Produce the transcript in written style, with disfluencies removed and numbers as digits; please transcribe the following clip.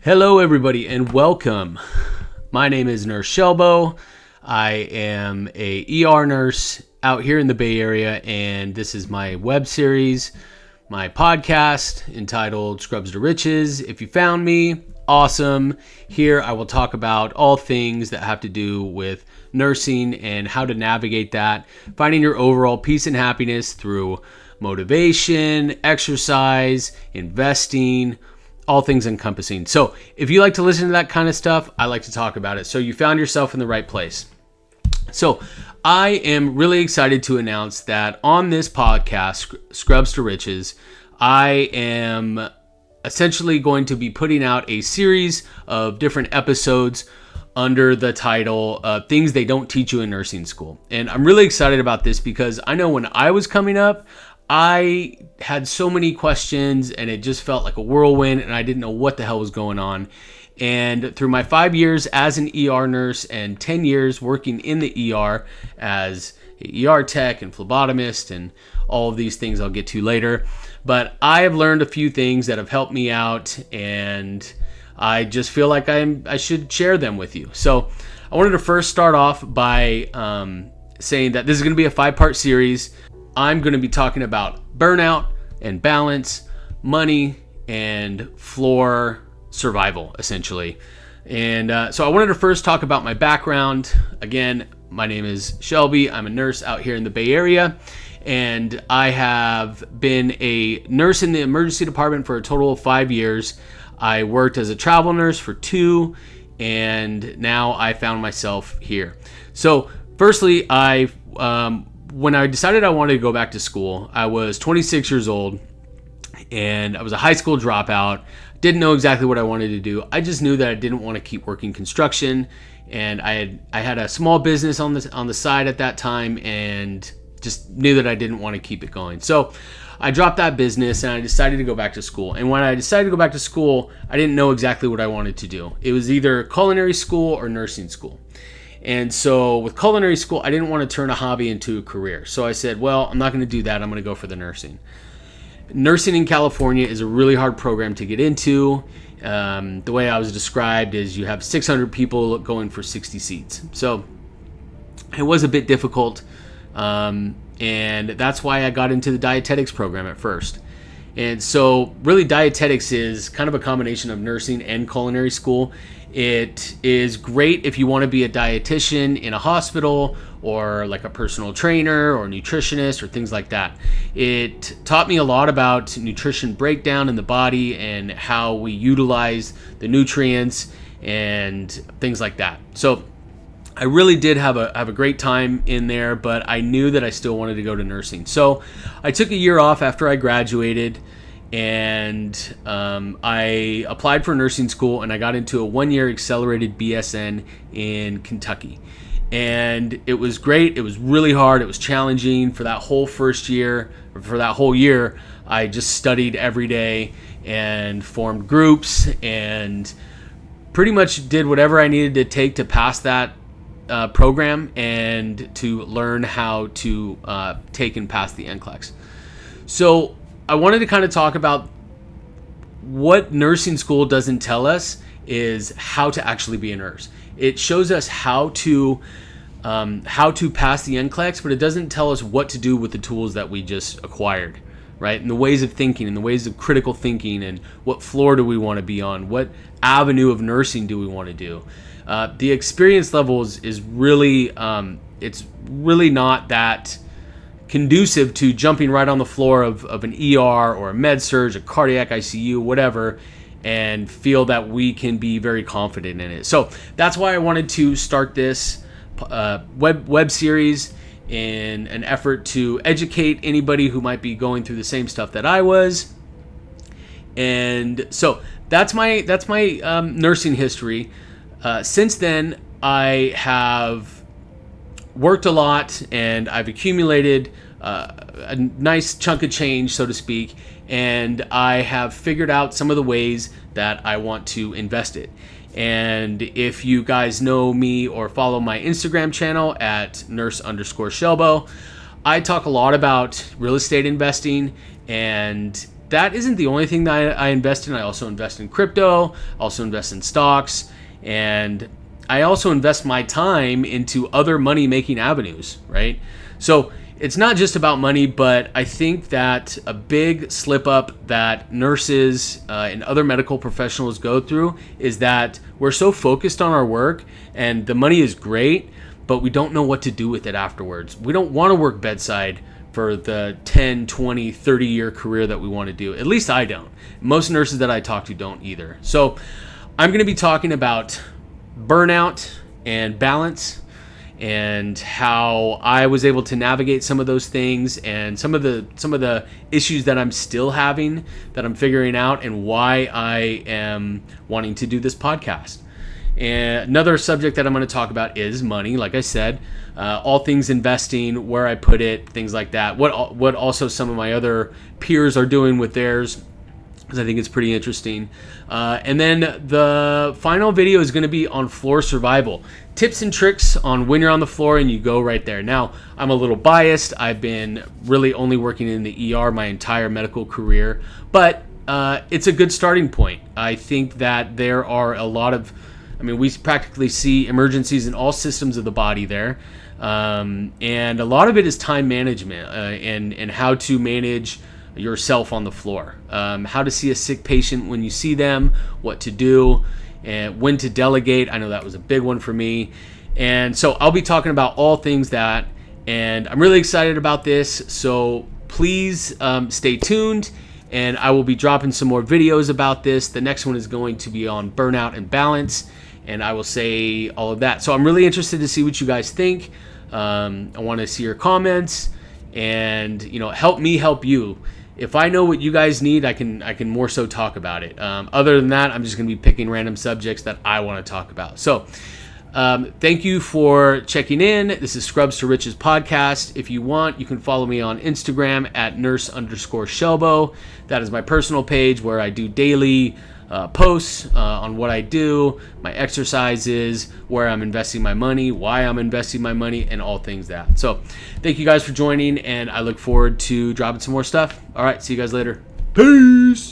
Hello, everybody, and welcome. My name is Nurse Shelbo. I am a ER nurse out here in the Bay Area, and this is my web series, my podcast entitled Scrubs to Riches. If you found me, awesome. Here I will talk about all things that have to do with nursing and how to navigate that, finding your overall peace and happiness through motivation, exercise, investing, all things encompassing. So if you like to listen to that kind of stuff, I like to talk about it. So you found yourself in the right place. So I am really excited to announce that on this podcast, Scrubs to Riches, I am essentially going to be putting out a series of different episodes under the title Things They Don't Teach You in Nursing School. And I'm really excited about this because I know when I was coming up, I had so many questions and it just felt like a whirlwind and I didn't know what the hell was going on. And through my 5 years as an ER nurse and 10 years working in the ER as an ER tech and phlebotomist and all of these things I'll get to later. But I have learned a few things that have helped me out and I just feel like I should share them with you. So I wanted to first start off by saying that this is going to be a 5-part series. I'm going to be talking about burnout and balance, money, and floor survival, essentially. And so I wanted to first talk about my background. Again, my name is Shelby. I'm a nurse out here in the Bay Area. And I have been a nurse in the emergency department for a total of 5 years. I worked as a travel nurse for 2, and now I found myself here. So firstly, when I decided I wanted to go back to school, I was 26 years old and I was a high school dropout. Didn't know exactly what I wanted to do. I just knew that I didn't want to keep working construction, and I had a small business on the side at that time and just knew that I didn't want to keep it going. So I dropped that business and I decided to go back to school. And when I decided to go back to school, I didn't know exactly what I wanted to do. It was either culinary school or nursing school. And so with culinary school, I didn't want to turn a hobby into a career. So I said, well, I'm not going to do that. I'm going to go for the nursing. Nursing in California is a really hard program to get into. The way I was described is you have 600 people going for 60 seats. So it was a bit difficult. And that's why I got into the dietetics program at first. And so really dietetics is kind of a combination of nursing and culinary school. It is great if you want to be a dietitian in a hospital or like a personal trainer or nutritionist or things like that. It taught me a lot about nutrition breakdown in the body and how we utilize the nutrients and things like that. So I really did have a great time in there, but I knew that I still wanted to go to nursing. So I took a year off after I graduated, and I applied for nursing school, and I got into a 1-year accelerated BSN in Kentucky. And it was great. It was really hard. It was challenging for that whole first year. For that whole year, I just studied every day and formed groups and pretty much did whatever I needed to take to pass that program and to learn how to take and pass the NCLEX. So I wanted to kind of talk about what nursing school doesn't tell us is how to actually be a nurse. It shows us how to pass the NCLEX, but it doesn't tell us what to do with the tools that we just acquired, right? And the ways of thinking and the ways of critical thinking and what floor do we want to be on? What avenue of nursing do we want to do? The experience levels is really, it's really not that conducive to jumping right on the floor of an ER or a med surg, a cardiac ICU, whatever, and feel that we can be very confident in it. So that's why I wanted to start this web series in an effort to educate anybody who might be going through the same stuff that I was. And so that's my nursing history. Since then, I have worked a lot and I've accumulated a nice chunk of change, so to speak, and I have figured out some of the ways that I want to invest it. And if you guys know me or follow my Instagram channel at nurse_Shelbo, I talk a lot about real estate investing and that isn't the only thing that I invest in. I also invest in crypto, also invest in stocks, and I also invest my time into other money-making avenues, right? So it's not just about money, but I think that a big slip up that nurses and other medical professionals go through is that we're so focused on our work, and the money is great, but we don't know what to do with it afterwards. We don't want to work bedside for the 10, 20, 30-year career that we want to do. At least I don't. Most nurses that I talk to don't either. So I'm going to be talking about burnout and balance, and how I was able to navigate some of those things, and some of the issues that I'm still having, that I'm figuring out, and why I am wanting to do this podcast. And another subject that I'm going to talk about is money. Like I said, all things investing, where I put it, things like that. What also some of my other peers are doing with theirs, because I think it's pretty interesting. And then the final video is going to be on floor survival. Tips and tricks on when you're on the floor and you go right there. Now, I'm a little biased. I've been really only working in the ER my entire medical career, but it's a good starting point. I think that there are a lot of, we practically see emergencies in all systems of the body there. And a lot of it is time management and how to manage yourself on the floor, how to see a sick patient when you see them, what to do, and when to delegate. I know that was a big one for me. And so I'll be talking about all things that, and I'm really excited about this. So please stay tuned, and I will be dropping some more videos about this. The next one is going to be on burnout and balance, and I will say all of that. So I'm really interested to see what you guys think. I want to see your comments, and help me help you. If I know what you guys need, I can more so talk about it. Other than that, I'm just going to be picking random subjects that I want to talk about. So thank you for checking in. This is Scrubs to Riches podcast. If you want, you can follow me on Instagram at nurse_Shelbo. That is my personal page where I do daily posts on what I do, my exercises, where I'm investing my money, why I'm investing my money, and all things that. So thank you guys for joining, and I look forward to dropping some more stuff. All right, see you guys later. Peace.